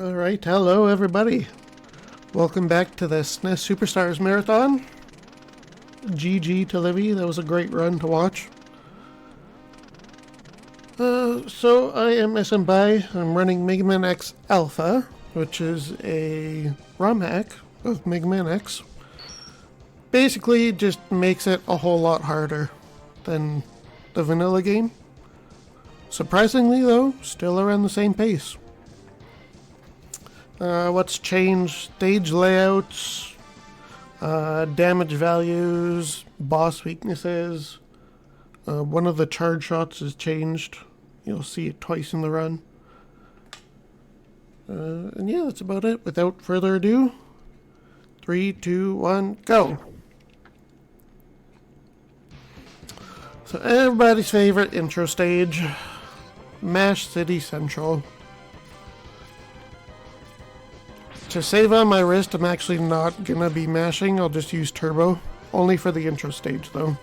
Alright, hello everybody. Welcome back to the SNES Super Stars marathon. GG to Livy, that was a great run to watch. So I am smbai. I'm running Mega Man X Alpha, which is a ROM hack of Mega Man X. Basically, it just makes it a whole lot harder than the vanilla game. Surprisingly though, still around the same pace. What's changed? Stage layouts, damage values, boss weaknesses. One of the charge shots is changed. You'll see it twice in the run. And yeah, that's about it. Without further ado, 3, 2, 1, go! So everybody's favorite intro stage, Mash City Central. To save on my wrist, I'm actually not gonna be mashing. I'll just use turbo. Only for the intro stage though.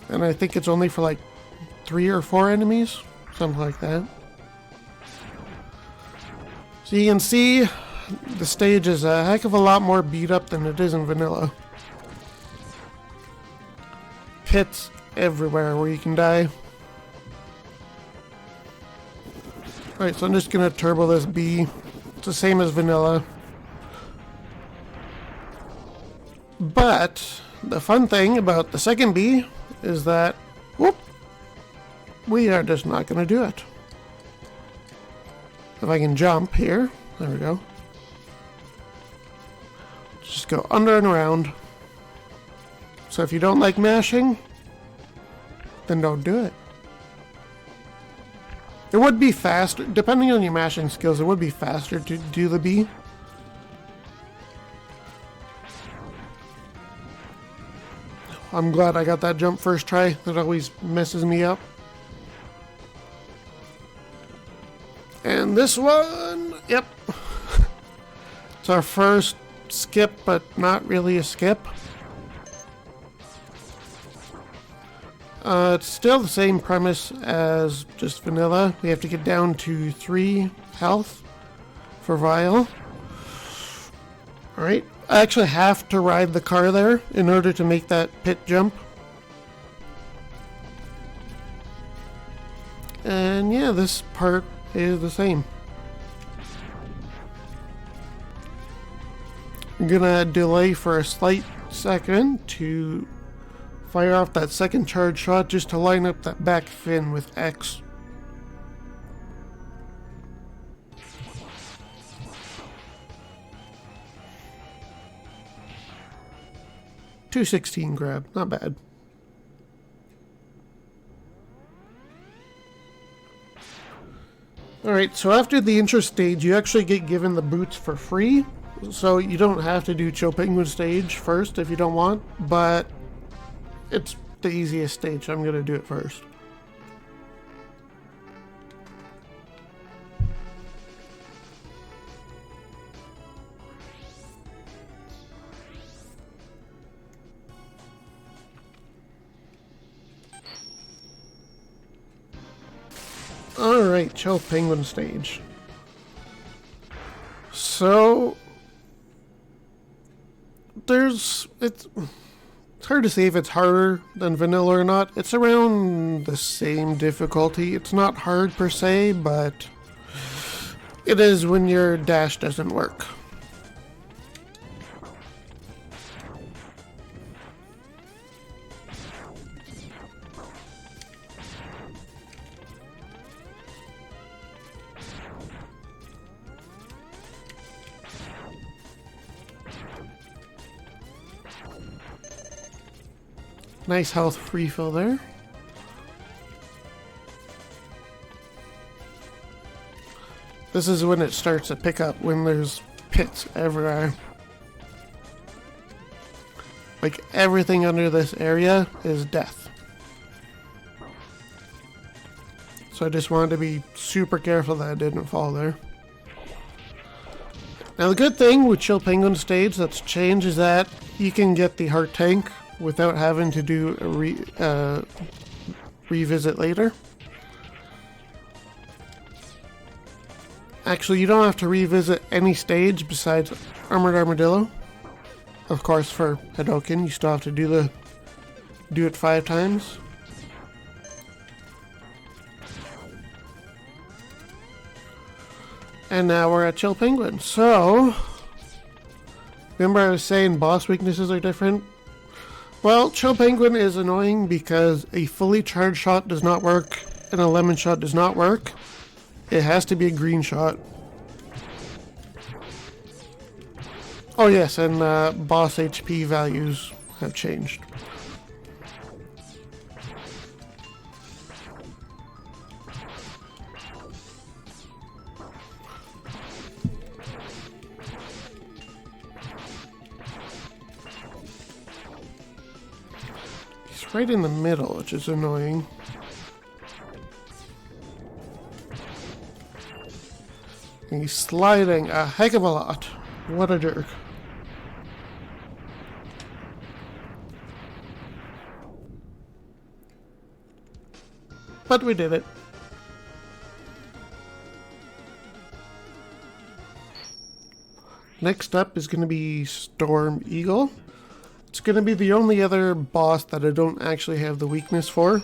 And I think it's only for like 3 or 4 enemies. Something like that. So you can see the stage is a heck of a lot more beat up than it is in vanilla. Pits everywhere where you can die. Alright, so I'm just gonna turbo this B. It's the same as vanilla. But the fun thing about the second B is that, whoop, we are just not gonna do it. If I can jump here, there we go. Just go under and around. So if you don't like mashing, then don't do it. It would be faster, depending on your mashing skills, it would be faster to do the B. I'm glad I got that jump first try. That always messes me up. And this one, yep. It's our first skip, but not really a skip. It's still the same premise as just vanilla. We have to get down to 3 health for Vile. Alright, I actually have to ride the car there in order to make that pit jump. And yeah, this part is the same. I'm gonna delay for a slight second to fire off that second charge shot just to line up that back fin with X. .216 grab, not bad. Alright, so after the intro stage, you actually get given the boots for free. So you don't have to do Chill Penguin stage first if you don't want, but it's the easiest stage, so I'm going to do it first. Alright, Chill Penguin stage. So it's hard to say if it's harder than vanilla or not. It's around the same difficulty. It's not hard per se, but it is when your dash doesn't work. Nice health refill there. This is when it starts to pick up, when there's pits everywhere. Like everything under this area is death. So I just wanted to be super careful that I didn't fall there. Now the good thing with Chill Penguin stage that's changed is that you can get the heart tank without having to do a revisit later. Actually, you don't have to revisit any stage besides Armored Armadillo. Of course, for Hadoken, you still have to do it 5 times. And now we're at Chill Penguin. So, remember I was saying boss weaknesses are different? Well, Chill Penguin is annoying because a fully charged shot does not work and a lemon shot does not work. It has to be a green shot. Oh yes, and boss HP values have changed. He's right in the middle, which is annoying. And he's sliding a heck of a lot. What a jerk. But we did it. Next up is going to be Storm Eagle. It's going to be the only other boss that I don't actually have the weakness for.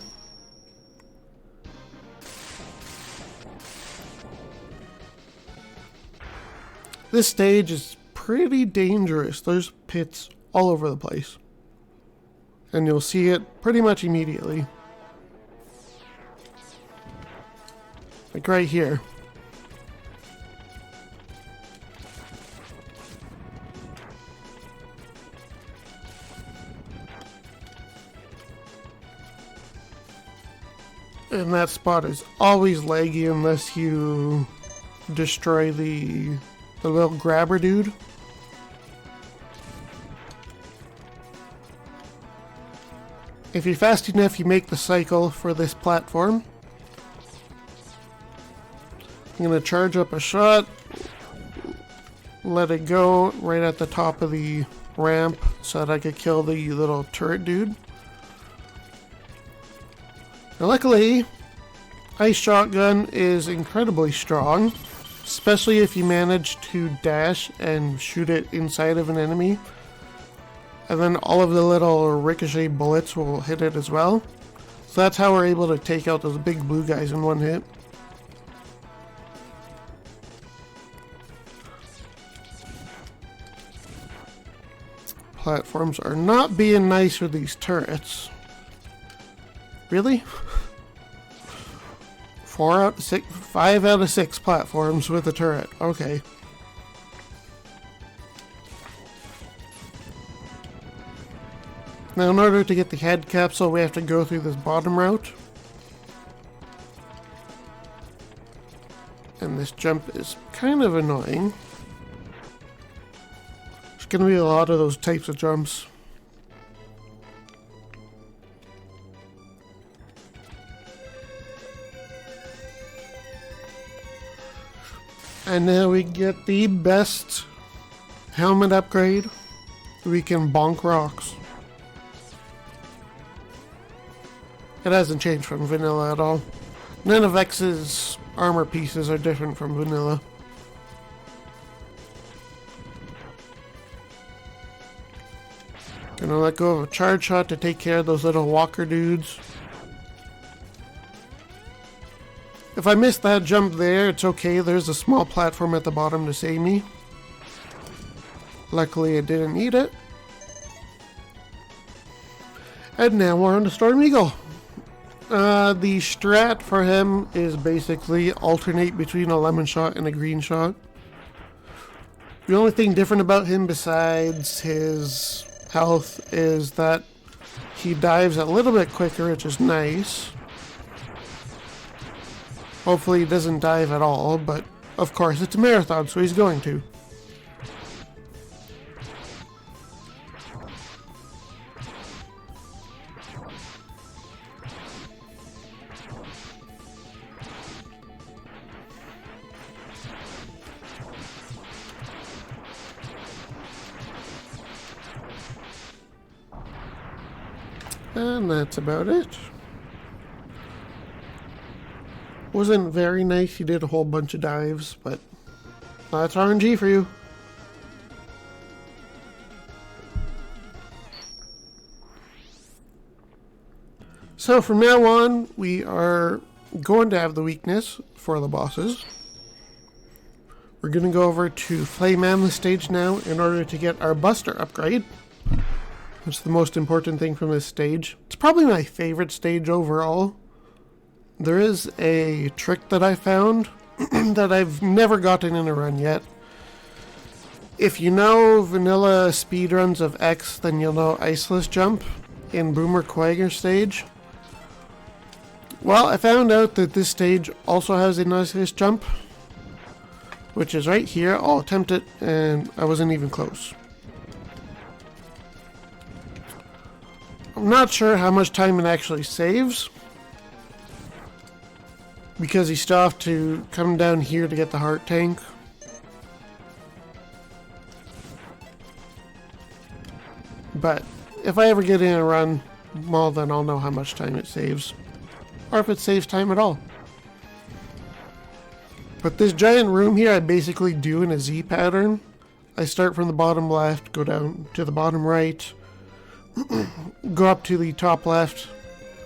This stage is pretty dangerous. There's pits all over the place. And you'll see it pretty much immediately. Like right here. And that spot is always laggy unless you destroy the little grabber dude. If you're fast enough, you make the cycle for this platform. I'm going to charge up a shot, let it go right at the top of the ramp so that I could kill the little turret dude. Now luckily, Ice Shotgun is incredibly strong, especially if you manage to dash and shoot it inside of an enemy. And then all of the little ricochet bullets will hit it as well. So that's how we're able to take out those big blue guys in one hit. Platforms are not being nice with these turrets. Really? 5 out of 6 platforms with a turret. Okay. Now in order to get the head capsule, we have to go through this bottom route. And this jump is kind of annoying. There's going to be a lot of those types of jumps. And now we get the best helmet upgrade. We can bonk rocks. It hasn't changed from vanilla at all. None of X's armor pieces are different from vanilla. Gonna let go of a charge shot to take care of those little walker dudes. If I missed that jump there, it's okay. There's a small platform at the bottom to save me. Luckily, I didn't need it. And now we're on to Storm Eagle. The strat for him is basically alternate between a lemon shot and a green shot. The only thing different about him besides his health is that he dives a little bit quicker, which is nice. Hopefully he doesn't dive at all, but of course it's a marathon, so he's going to. And that's about it. Wasn't very nice, he did a whole bunch of dives, but That's RNG for you. So from now on, we are going to have the weakness for the bosses. We're going to go over to Flame Mammoth stage now in order to get our Buster upgrade. That's the most important thing from this stage. It's probably my favorite stage overall. There is a trick that I found that I've never gotten in a run yet. If you know vanilla speedruns of X, then you'll know Iceless Jump in Boomer Quagger stage. Well, I found out that this stage also has an Iceless Jump, which is right here. I'll attempt it, and I wasn't even close. I'm not sure how much time it actually saves, because you still have to come down here to get the heart tank. But if I ever get in a run, well, then I'll know how much time it saves, or if it saves time at all. But this giant room here, I basically do in a Z pattern. I start from the bottom left, go down to the bottom right, go up to the top left,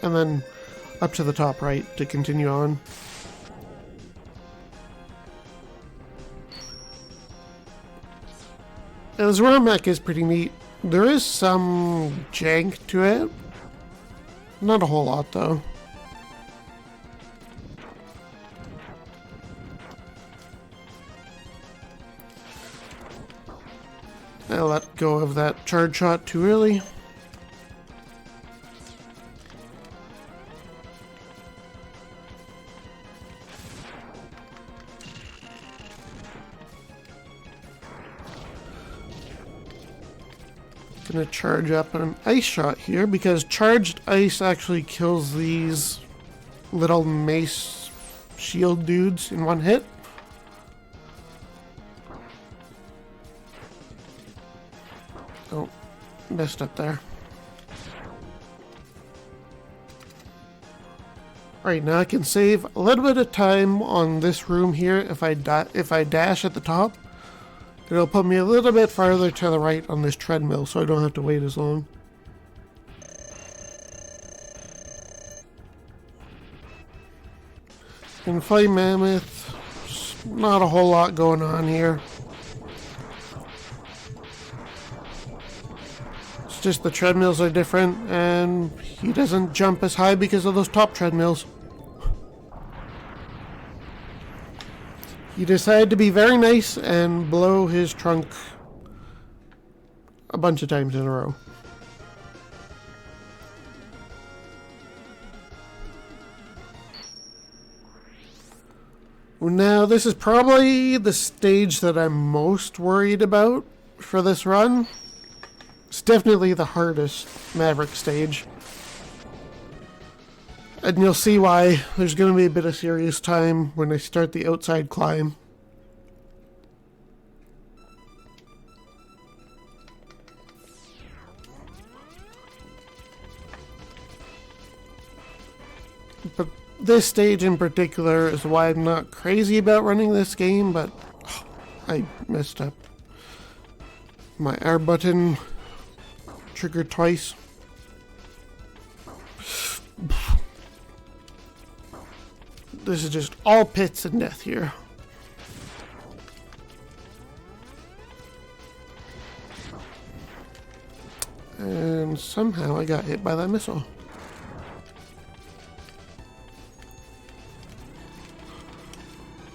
and then up to the top right to continue on. And this ROM hack is pretty neat. There is some jank to it. Not a whole lot though. I let go of that charge shot too early. Gonna charge up an ice shot here because charged ice actually kills these little mace shield dudes in one hit. Oh, messed up there. Alright, now I can save a little bit of time on this room here. If I dash at the top, it'll put me a little bit farther to the right on this treadmill, so I don't have to wait as long. In Flame Mammoth, not a whole lot going on here. It's just the treadmills are different, and he doesn't jump as high because of those top treadmills. He decided to be very nice and blow his trunk a bunch of times in a row. Now, this is probably the stage that I'm most worried about for this run. It's definitely the hardest Maverick stage. And you'll see why. There's going to be a bit of serious time when I start the outside climb. But this stage in particular is why I'm not crazy about running this game, but I messed up. My R button triggered twice. This is just all pits and death here. And somehow I got hit by that missile.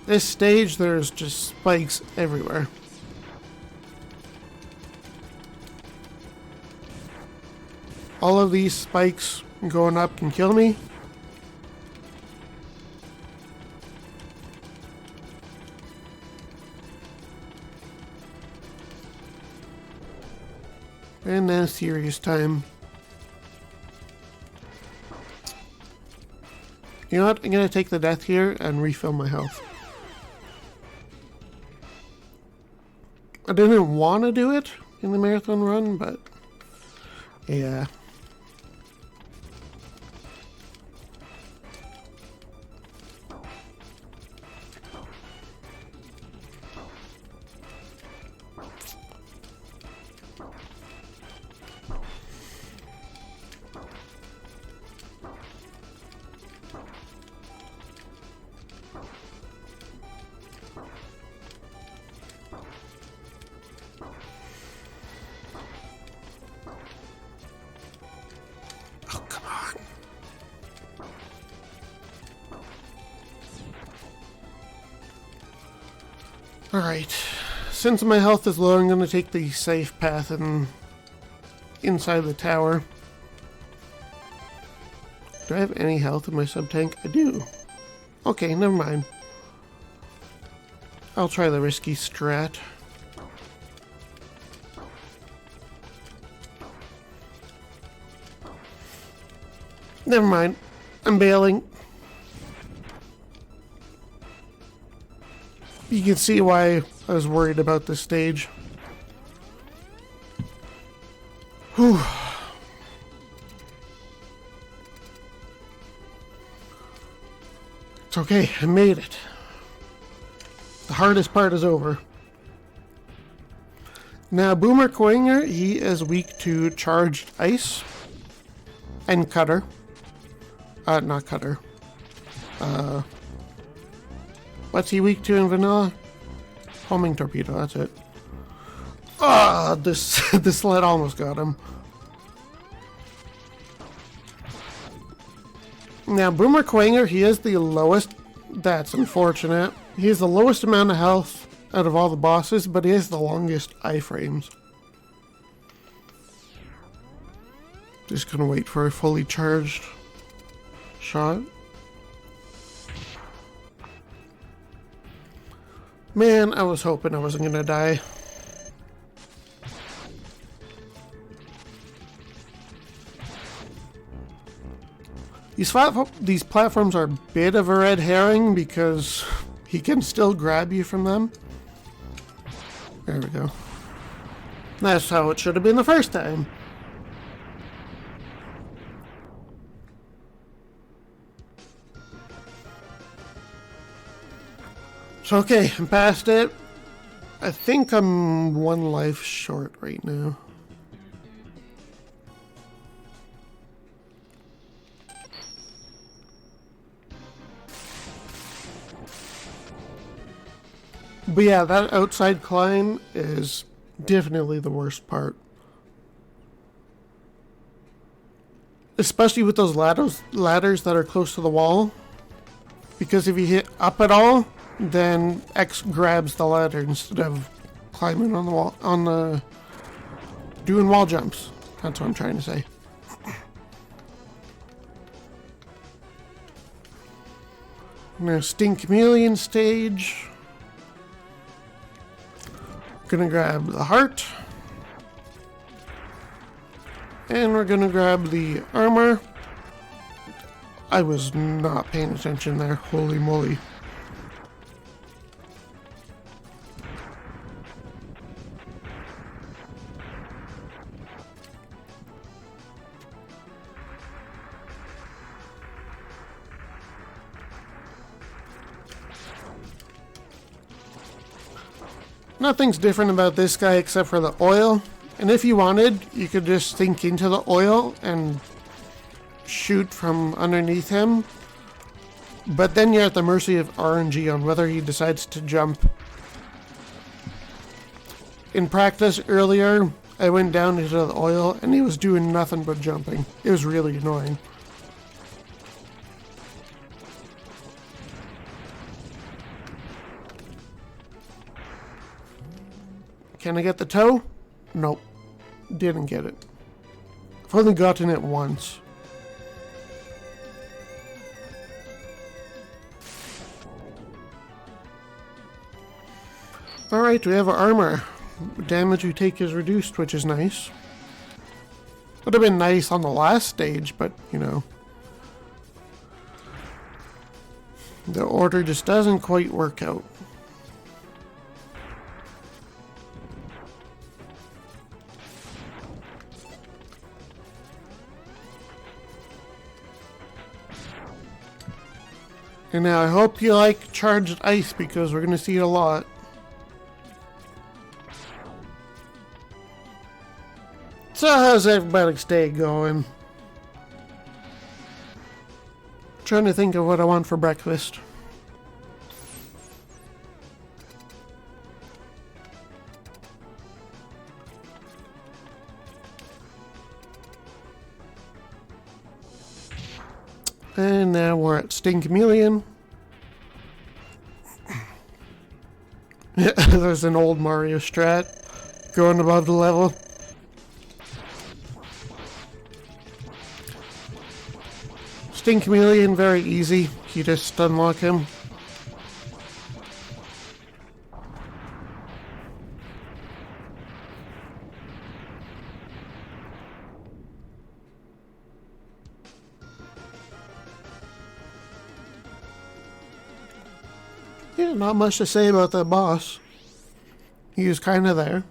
This stage, there's just spikes everywhere. All of these spikes going up can kill me. And then serious time. You know what? I'm gonna take the death here and refill my health. I didn't want to do it in the marathon run, but yeah. Oh, come on. Alright. Since my health is low, I'm going to take the safe path and inside the tower. Do I have any health in my sub-tank? I do. Okay, never mind. I'll try the risky strat. Never mind. I'm bailing. You can see why I was worried about this stage. Whew. It's okay, I made it. The hardest part is over. Now, Boomer Coinger, he is weak to charged ice and cutter. Not cutter. What's he weak to in vanilla? Homing torpedo, that's it. Ah, this sled almost got him. Now, Boomer Quanger, he is the lowest. That's unfortunate. He has the lowest amount of health out of all the bosses, but he has the longest iframes. Just gonna wait for a fully charged shot. Man, I was hoping I wasn't gonna die. These platforms are a bit of a red herring because he can still grab you from them. There we go. That's how it should have been the first time. So okay, I'm past it. I think I'm one life short right now. But yeah, that outside climb is definitely the worst part. Especially with those ladders that are close to the wall. Because if you hit up at all, then X grabs the ladder instead of climbing on the wall, doing wall jumps. That's what I'm trying to say. Now, Sting Chameleon stage. Gonna grab the heart. And we're gonna grab the armor. I was not paying attention there. Holy moly. Nothing's different about this guy except for the oil. And if you wanted, you could just sink into the oil and shoot from underneath him. But then you're at the mercy of RNG on whether he decides to jump. In practice earlier, I went down into the oil and he was doing nothing but jumping. It was really annoying. Can I get the toe? Nope. Didn't get it. I've only gotten it once. Alright, we have our armor. Damage we take is reduced, which is nice. Would have been nice on the last stage, but, you know. The order just doesn't quite work out. And now I hope you like charged ice because we're going to see it a lot. So how's everybody's day going? Trying to think of what I want for breakfast. And now we're at Sting Chameleon. There's an old Mario strat going above the level. Sting Chameleon, very easy. You just unlock him. Yeah, not much to say about that boss. He was kind of there.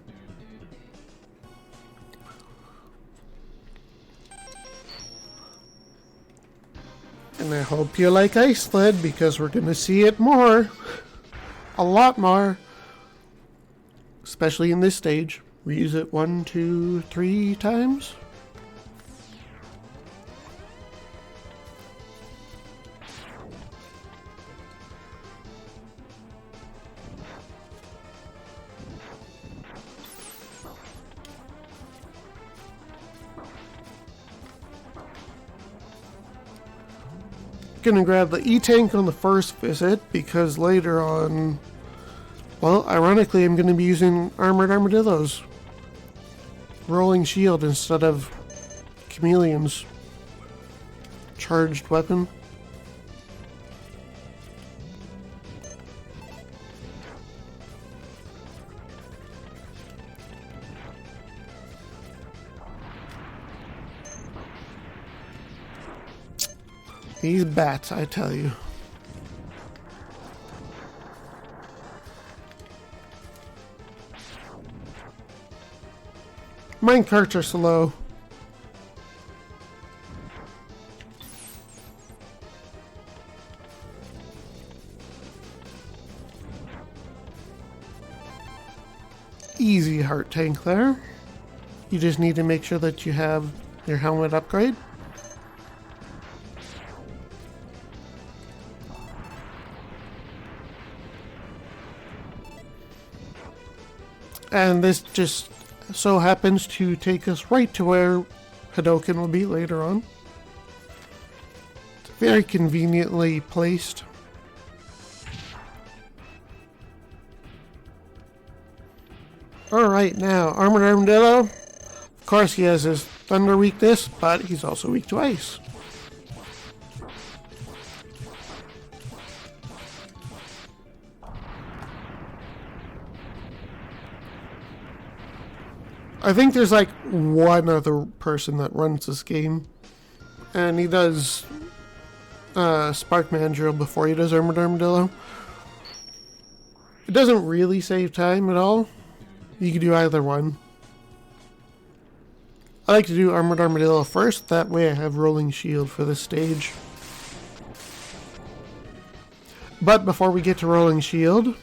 And I hope you like Ice Sled, because we're going to see it more. A lot more. Especially in this stage. We use it 1, 2, 3 times. Gonna grab the E-Tank on the first visit, because later on, well, ironically, I'm gonna be using Armored Armadillos. Rolling Shield instead of Chameleon's charged weapon. These bats, I tell you. Mine carts are slow. Easy heart tank there. You just need to make sure that you have your helmet upgrade. And this just so happens to take us right to where Hadoken will be later on. It's very conveniently placed. Alright, now, Armored Armadillo. Of course he has his thunder weakness, but he's also weak to ice. I think there's like one other person that runs this game, and he does Spark Mandrill before he does Armored Armadillo. It doesn't really save time at all. You can do either one. I like to do Armored Armadillo first, that way I have Rolling Shield for this stage. But before we get to Rolling Shield,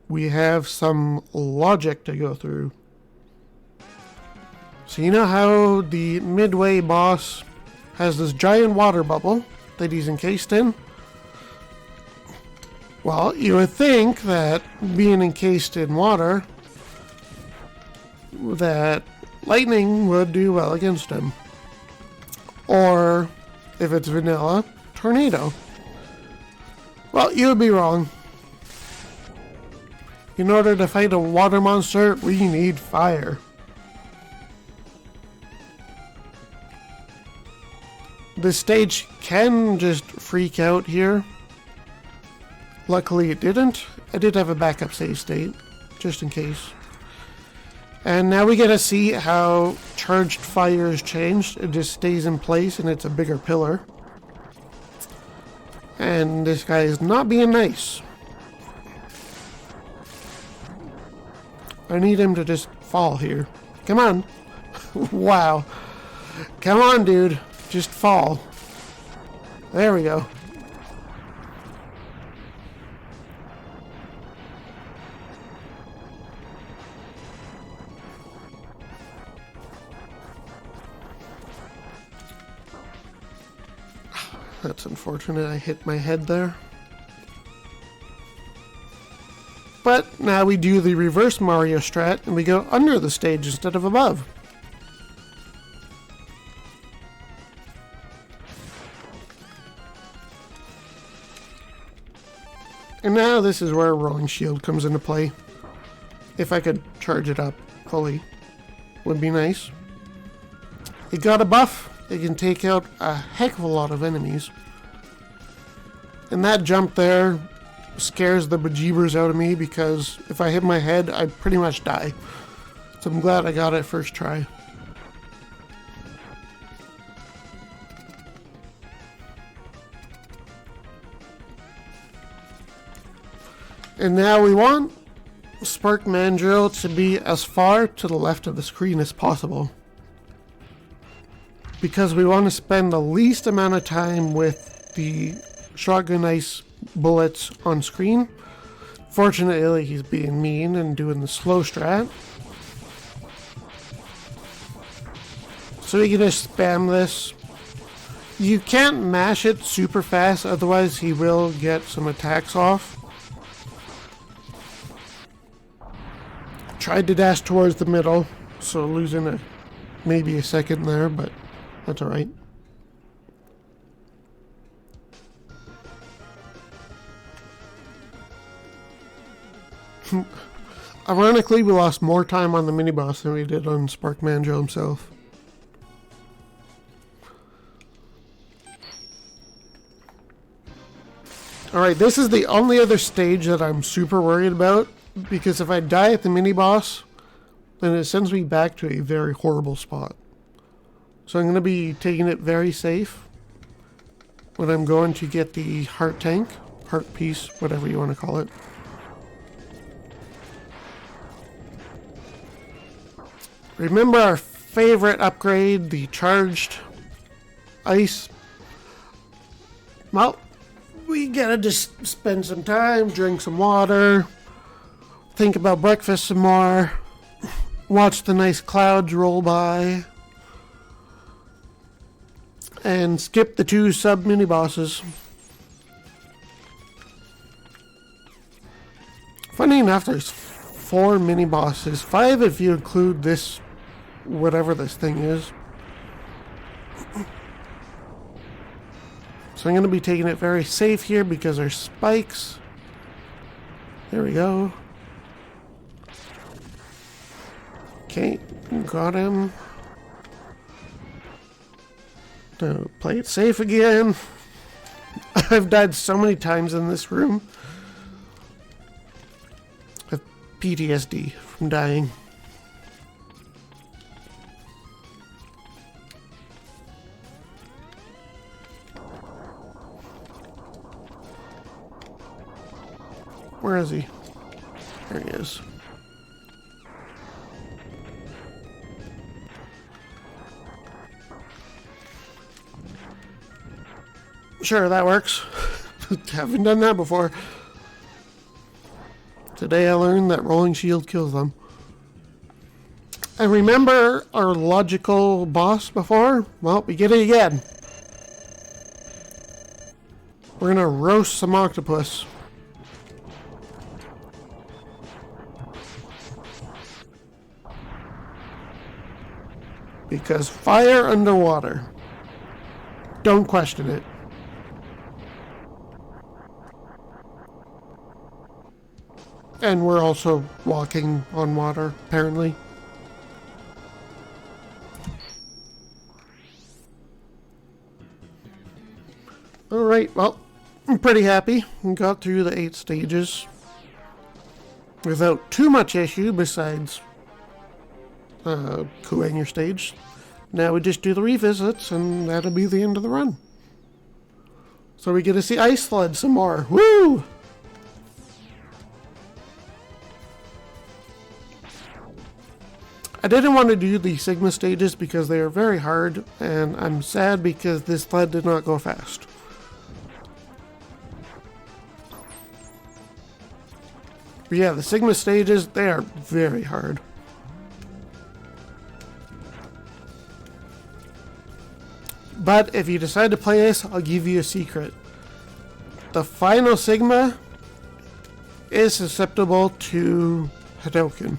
we have some logic to go through. So you know how the midway boss has this giant water bubble that he's encased in? Well, you would think that being encased in water, that lightning would do well against him. Or, if it's vanilla, tornado. Well, you would be wrong. In order to fight a water monster, we need fire. The stage can just freak out here. Luckily it didn't. I did have a backup save state, just in case. And now we get to see how charged fire is changed. It just stays in place and it's a bigger pillar. And this guy is not being nice. I need him to just fall here. Come on. Wow. Come on, dude. Just fall. There we go. That's unfortunate, I hit my head there. But now we do the reverse Mario strat and we go under the stage instead of above. And now this is where Rolling Shield comes into play. If I could charge it up fully, would be nice. It got a buff. It can take out a heck of a lot of enemies. And that jump there scares the bejeebers out of me because if I hit my head, I'd pretty much die. So I'm glad I got it first try. And now we want Spark Mandrill to be as far to the left of the screen as possible, because we want to spend the least amount of time with the shotgun ice bullets on screen. Fortunately, he's being mean and doing the slow strat, so we can just spam this. You can't mash it super fast, otherwise he will get some attacks off. Tried to dash towards the middle, so losing maybe a second there, but that's alright. Ironically, we lost more time on the mini-boss than we did on Spark Mandrill himself. Alright, this is the only other stage that I'm super worried about, because if I die at the mini-boss, then it sends me back to a very horrible spot. So I'm going to be taking it very safe when I'm going to get the heart tank, heart piece, whatever you want to call it. Remember our favorite upgrade, the charged ice? Well, we gotta just spend some time, drink some water, think about breakfast some more, watch the nice clouds roll by, and skip the 2 sub mini bosses. Funny enough, there's 4 mini bosses, 5 if you include this, whatever this thing is. So I'm going to be taking it very safe here because there's spikes. There we go. Okay, got him. Play it safe again. I've died so many times in this room. I have PTSD from dying. Where is he? There he is. Sure, that works. Haven't done that before. Today I learned that rolling shield kills them. And remember our logical boss before? Well, we get it again. We're gonna roast some octopus. Because fire underwater. Don't question it. And we're also walking on water, apparently. Alright, well, I'm pretty happy. We got through the 8 stages without too much issue besides queuing your stage. Now we just do the revisits and that'll be the end of the run. So we get to see Ice Sled some more. Woo! I didn't want to do the Sigma stages because they are very hard, and I'm sad because this sled did not go fast. But yeah, the Sigma stages, they are very hard. But if you decide to play this, I'll give you a secret. The final Sigma is susceptible to Hadoken.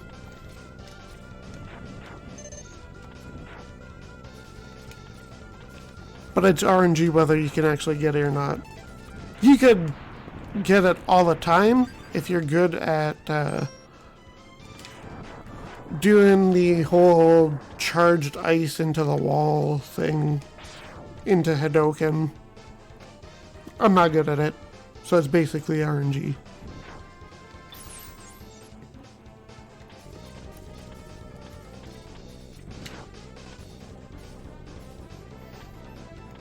But it's RNG whether you can actually get it or not. You could get it all the time if you're good at doing the whole charged ice into the wall thing into Hadoken. I'm not good at it, so it's basically RNG.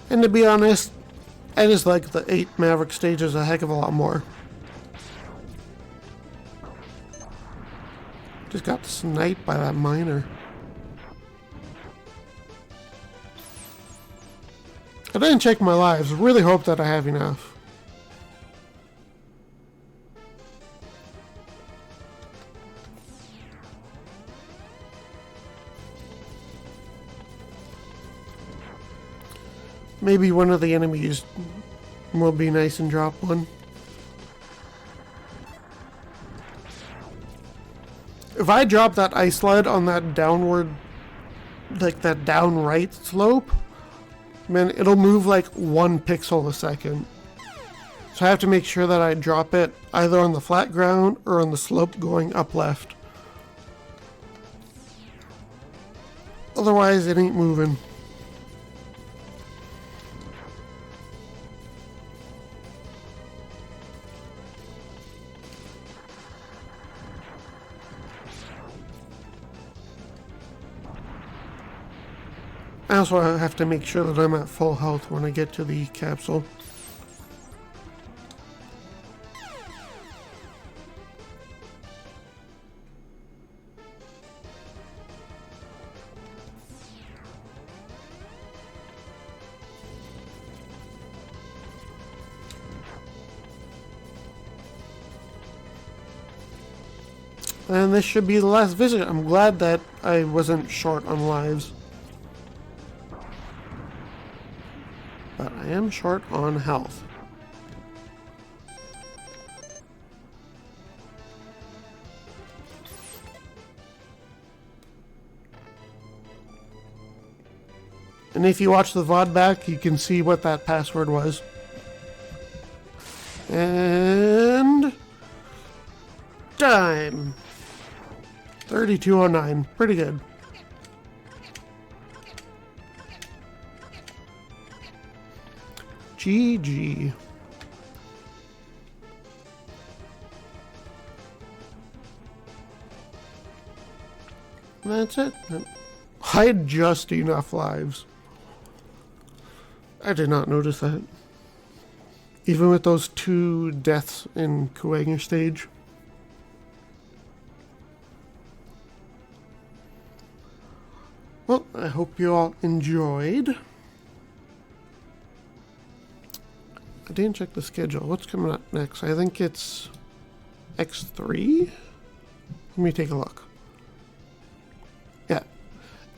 And to be honest, I just like the 8 Maverick stages a heck of a lot more. Just got sniped by that miner. I didn't check my lives. Really hope that I have enough. Maybe one of the enemies will be nice and drop one. If I drop that ice sled on that downward, like that down right slope, man, it'll move like 1 pixel a second. So I have to make sure that I drop it either on the flat ground or on the slope going up left. Otherwise, it ain't moving. I also have to make sure that I'm at full health when I get to the capsule. And this should be the last visit. I'm glad that I wasn't short on lives. But I am short on health. And if you watch the VOD back, you can see what that password was. And time. 3209. Pretty good. GG. That's it. I had just enough lives. I did not notice that. Even with those 2 deaths in Kuwanger stage. Well, I hope you all enjoyed. I didn't check the schedule. What's coming up next? I think it's X3? Let me take a look. Yeah.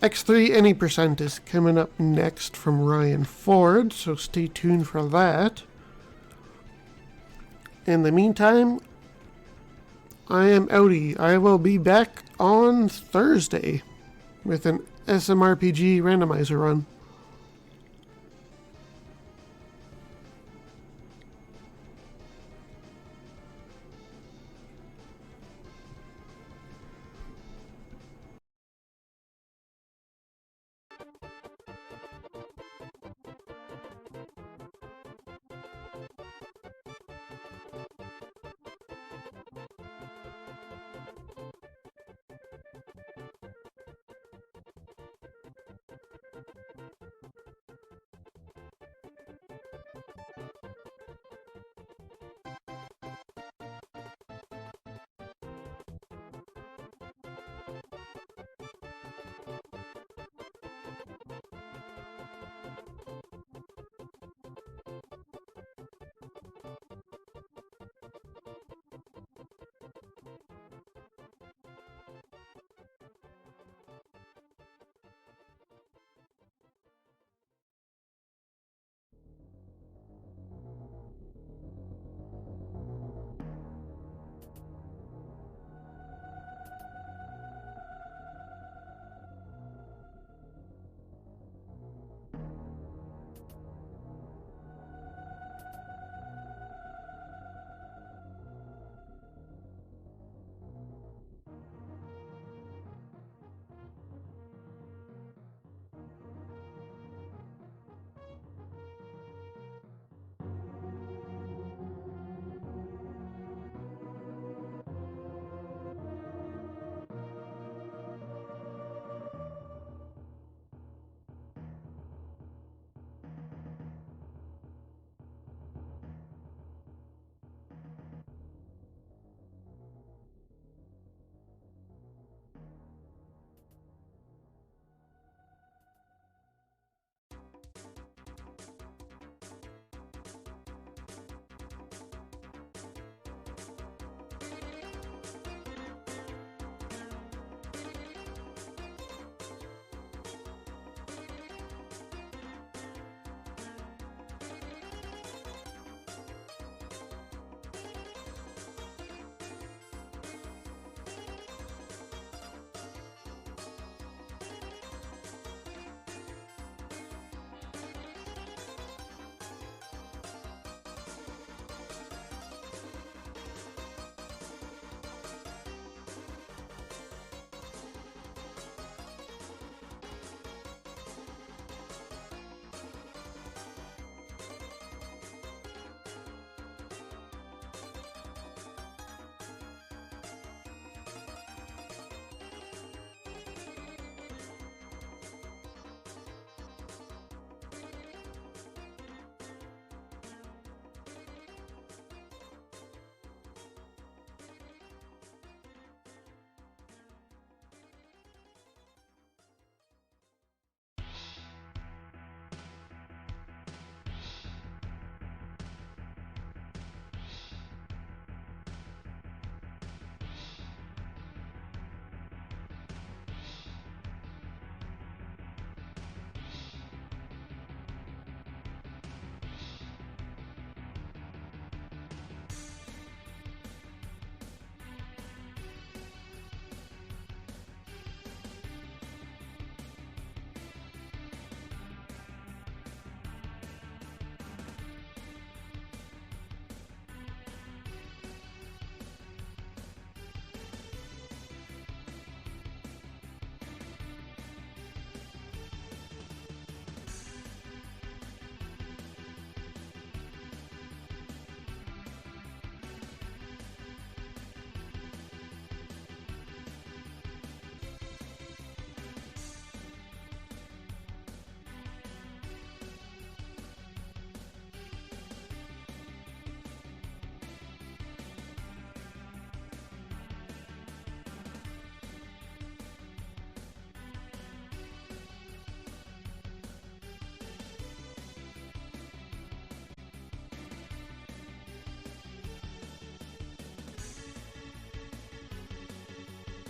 X3 any percent is coming up next from Ryan Ford, so stay tuned for that. In the meantime, I am outie. I will be back on Thursday with an SMRPG randomizer run.